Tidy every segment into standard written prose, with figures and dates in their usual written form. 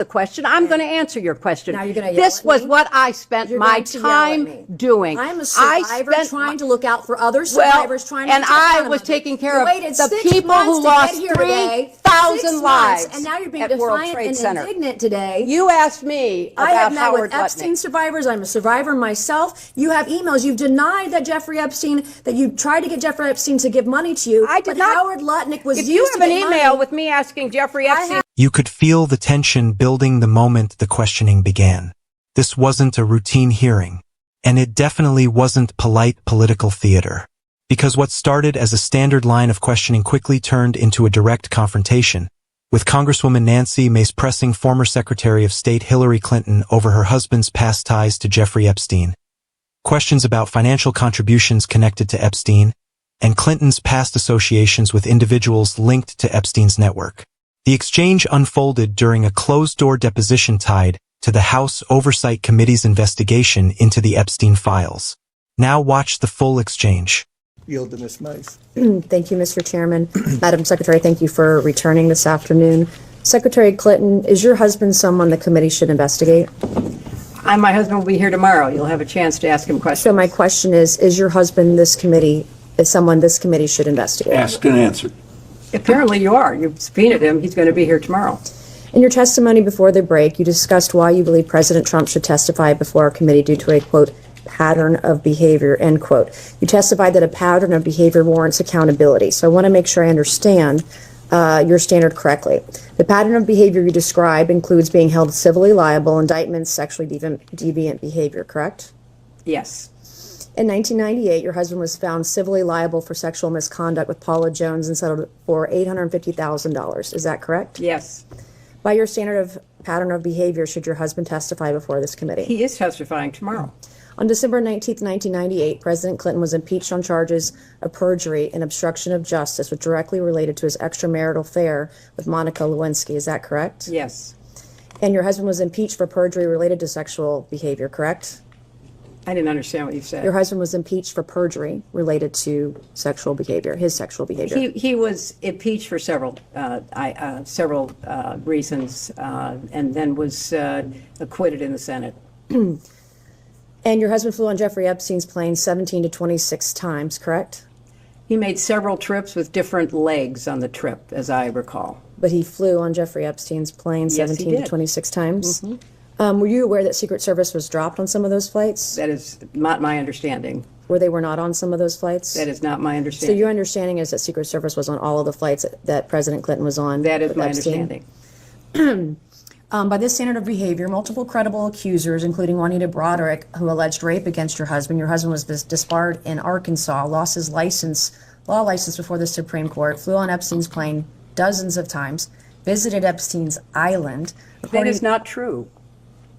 the question. I'm going to answer your question. Now you're going to yell This at was me? what I spent my time doing. I'm a survivor trying to look out for other survivors, trying to and I was taking care of the people who lost 3,000 lives and now you're being at World defiant Trade and Center. indignant today. You asked me I about have met Howard with Epstein Lutnick. survivors. I'm a survivor myself. You have emails. You've denied that Jeffrey Epstein, that you tried to get Jeffrey Epstein to give money to you. I did not. Howard Lutnick was If used you to have an get email money. with me asking Jeffrey Epstein. You could feel the tension building the moment the questioning began. This wasn't a routine hearing, and it definitely wasn't polite political theater. Because what started as a standard line of questioning quickly turned into a direct confrontation, with Congresswoman Nancy Mace pressing former Secretary of State Hillary Clinton over her husband's past ties to Jeffrey Epstein. Questions about financial contributions connected to Epstein, and Clinton's past associations with individuals linked to Epstein's network. The exchange unfolded during a closed-door deposition tied to the House Oversight Committee's investigation into the Epstein files. Now watch the full exchange. Yield to Ms. Mace. Thank you, Mr. Chairman. Madam Secretary, thank you for returning this afternoon. Secretary Clinton, is your husband someone the committee should investigate? My husband will be here tomorrow. You'll have a chance to ask him questions. So my question is your husband someone this committee should investigate? Asked and answered. Apparently you are. You've subpoenaed him. He's going to be here tomorrow. In your testimony before the break, you discussed why you believe President Trump should testify before our committee due to a, quote, pattern of behavior, end quote. You testified that a pattern of behavior warrants accountability. So I want to make sure I understand your standard correctly. The pattern of behavior you describe includes being held civilly liable, indictments, sexually deviant behavior, correct? Yes. In 1998, your husband was found civilly liable for sexual misconduct with Paula Jones and settled for $850,000. Is that correct? Yes. By your standard of pattern of behavior, should your husband testify before this committee? He is testifying tomorrow. On December 19th, 1998, President Clinton was impeached on charges of perjury and obstruction of justice, which directly related to his extramarital affair with Monica Lewinsky. Is that correct? Yes. And your husband was impeached for perjury related to sexual behavior, correct? I didn't understand what you said. Your husband was impeached for perjury related to sexual behavior, his sexual behavior. He was impeached for several reasons, and then was acquitted in the Senate. And your husband flew on Jeffrey Epstein's plane 17 to 26 times, correct? He made several trips with different legs on the trip, as I recall. But he flew on Jeffrey Epstein's plane Yes, 17 to 26 times? Were you aware that Secret Service was dropped on some of those flights? That is not my understanding. Where they were not on some of those flights? That is not my So understanding. your understanding is that Secret Service was on all of the flights that President Clinton was on? That is with my Epstein? understanding. By this standard of behavior, multiple credible accusers, including Juanita Broderick, who alleged rape against your husband was disbarred in Arkansas, lost his law license before the Supreme Court, flew on Epstein's plane dozens of times, visited Epstein's island. That is not true.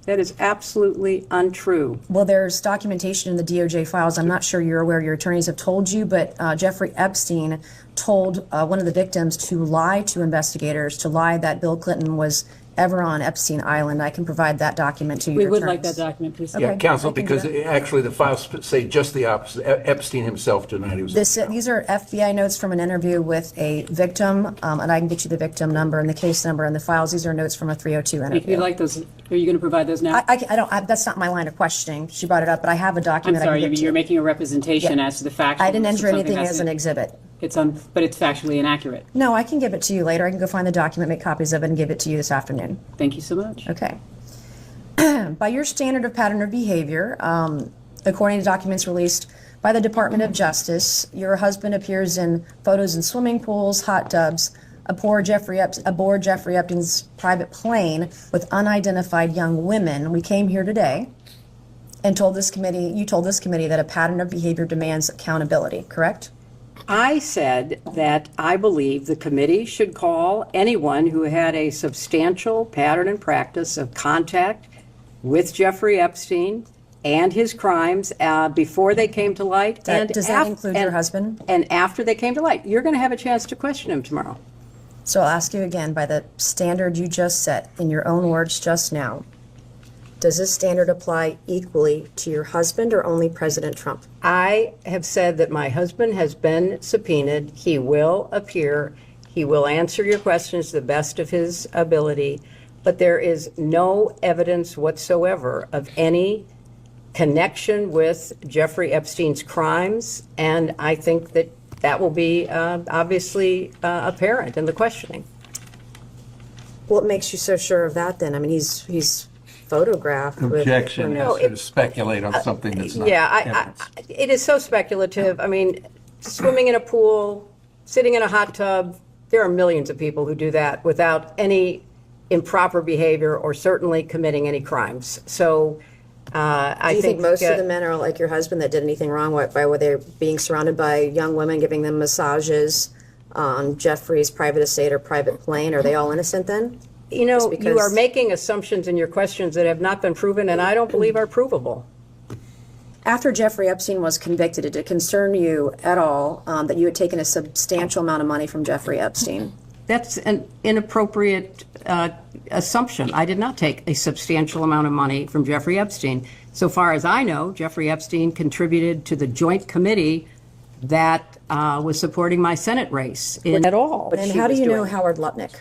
That is absolutely untrue. Well, there's documentation in the DOJ files. I'm not sure you're aware, your attorneys have told you, but Jeffrey Epstein told one of the victims to lie to investigators, to lie that Bill Clinton was ever on Epstein Island. I can provide that document to you. We would like that document, please. Okay. Yeah, counsel, I can do because that. actually the files say just the opposite. Epstein himself denied he was. These are FBI notes from an interview with a victim, and I can get you the victim number and the case number and the files. These are notes from a 302 interview. If you'd like those, are you going to provide those now? I don't. That's not my line of questioning. She brought it up, but I have a I'm document. sorry, I can get to you're you. making a representation Yeah. as to the facts. I didn't enter anything as an exhibit. But it's factually inaccurate. No, I can give it to you later. I can go find the document, make copies of it, and give it to you this afternoon. Thank you so much. Okay. By your standard of pattern of behavior, according to documents released by the Department of Justice, your husband appears in photos in swimming pools, hot tubs, aboard Jeffrey Epstein's private plane with unidentified young women. We came here today and told this committee that a pattern of behavior demands accountability, correct? I said that I believe the committee should call anyone who had a substantial pattern and practice of contact with Jeffrey Epstein and his crimes before they came to light. Does that include your husband? And after they came to light. You're going to have a chance to question him tomorrow. So I'll ask you again, by the standard you just set, in your own words just now, does this standard apply equally to your husband or only President Trump? I have said that my husband has been subpoenaed. He will appear. He will answer your questions to the best of his ability. but there is no evidence whatsoever of any connection with Jeffrey Epstein's crimes, and I think that that will be obviously apparent in the questioning. What makes you so sure of that then? I mean, he's photographed with... Objection No, is to speculate on something that's not Yeah, evidence. it is so speculative. I mean, swimming in a pool, sitting in a hot tub, there are millions of people who do that without any improper behavior or certainly committing any crimes. So I Do you think most of uh, the men are like your husband that did anything wrong by were they being surrounded by young women, giving them massages on Jeffrey's private estate or private plane? Are they all innocent then? You know, because- you are making assumptions in your questions that have not been proven and I don't believe are provable. After Jeffrey Epstein was convicted, did it concern you at all that you had taken a substantial amount of money from Jeffrey Epstein? That's an inappropriate assumption. I did not take a substantial amount of money from Jeffrey Epstein. So far as I know, Jeffrey Epstein contributed to the joint committee that was supporting my Senate race at all. what And she how do was you know doing. Howard Lutnick?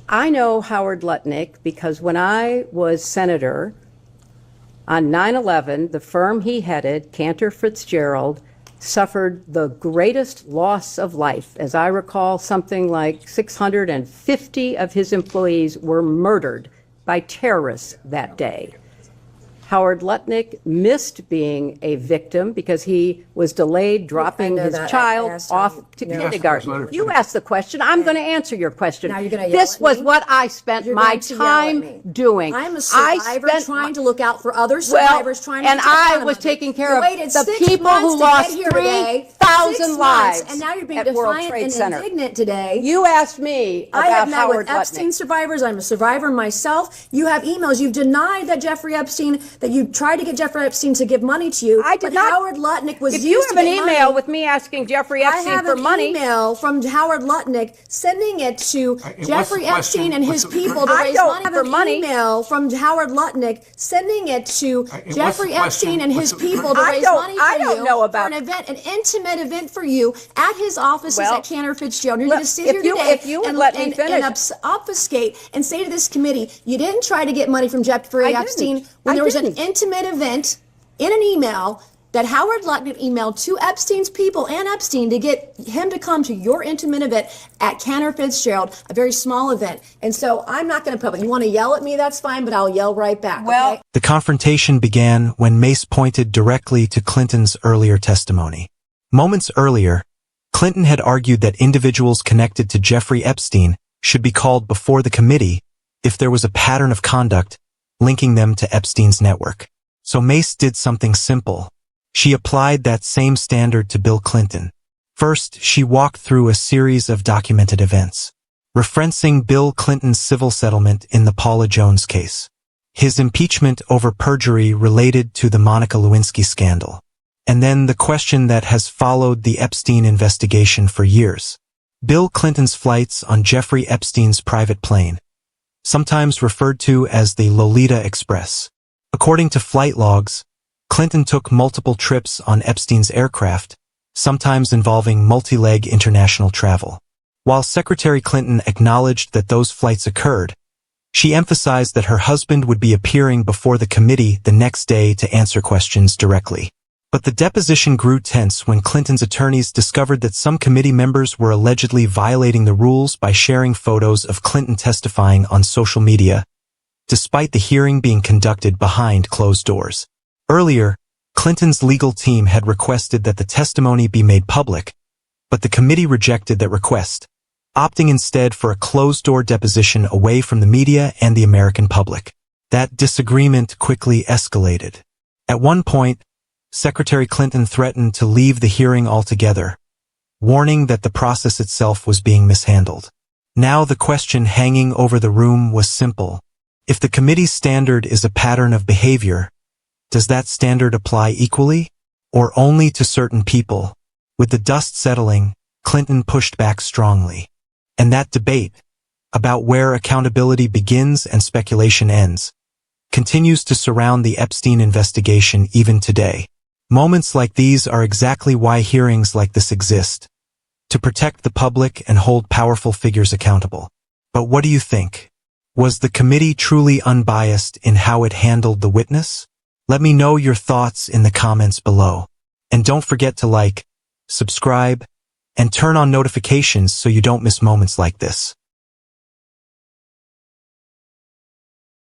I know Howard Lutnick because when I was senator on 9/11, the firm he headed, Cantor Fitzgerald, suffered the greatest loss of life. As I recall, something like 650 of his employees were murdered by terrorists that day. Howard Lutnick missed being a victim because he was delayed dropping know his that. I child asked off him. to No. kindergarten. You asked the question. I'm going to answer your question. Now you're gonna yell This at was me? what I spent You're my going to yell at time me. doing. I'm a I survivor spent trying to look out for other survivors trying to and protect I them. was taking care You of waited the 6 people months who to lost get here today. 3,000 6 months, lives and now you're being at World defiant Trade and Center. indignant today. You asked me I have about met Howard with Epstein Lutnick. survivors. I'm a survivor myself. You have emails. You've denied that Jeffrey Epstein, that you tried to get Jeffrey Epstein to give money to you. I did but not. Howard Lutnick was If used you to have an get email money. with me asking Jeffrey I Epstein have for an money, email from Howard Lutnick sending it to what's Jeffrey the question? Epstein and his What's the- people to I raise don't money. I for have an money. email from Howard Lutnick sending it to what's the Jeffrey question? Epstein and his What's the- people to I raise don't- money for I don't you know about- for an event, an intimate event for you at his offices Well, at Cantor Fitzgerald. You're look, going to sit if here you- today if you would and, let me and, finish. and obfuscate and say to this committee, you didn't try to get money from Jeffrey I didn't. Epstein when I there was didn't. an intimate event in an email that Howard Lutnick emailed to Epstein's people and Epstein to get him to come to your intimate event at Cantor Fitzgerald, a very small event. And so I'm not going to put it. You want to yell at me, that's fine, but I'll yell right back. Well- okay? The confrontation began when Mace pointed directly to Clinton's earlier testimony. Moments earlier, Clinton had argued that individuals connected to Jeffrey Epstein should be called before the committee if there was a pattern of conduct linking them to Epstein's network. So Mace did something simple. She applied that same standard to Bill Clinton. First, she walked through a series of documented events, referencing Bill Clinton's civil settlement in the Paula Jones case, his impeachment over perjury related to the Monica Lewinsky scandal, and then the question that has followed the Epstein investigation for years. Bill Clinton's flights on Jeffrey Epstein's private plane, sometimes referred to as the Lolita Express. According to flight logs, Clinton took multiple trips on Epstein's aircraft, sometimes involving multi-leg international travel. While Secretary Clinton acknowledged that those flights occurred, she emphasized that her husband would be appearing before the committee the next day to answer questions directly. But the deposition grew tense when Clinton's attorneys discovered that some committee members were allegedly violating the rules by sharing photos of Clinton testifying on social media, despite the hearing being conducted behind closed doors. Earlier, Clinton's legal team had requested that the testimony be made public, but the committee rejected that request, opting instead for a closed-door deposition away from the media and the American public. That disagreement quickly escalated. At one point, Secretary Clinton threatened to leave the hearing altogether, warning that the process itself was being mishandled. Now the question hanging over the room was simple. If the committee's standard is a pattern of behavior, does that standard apply equally, or only to certain people? With the dust settling, Clinton pushed back strongly. And that debate, about where accountability begins and speculation ends, continues to surround the Epstein investigation even today. Moments like these are exactly why hearings like this exist, to protect the public and hold powerful figures accountable. But what do you think? Was the committee truly unbiased in how it handled the witness? Let me know your thoughts in the comments below. And don't forget to like, subscribe, and turn on notifications so you don't miss moments like this.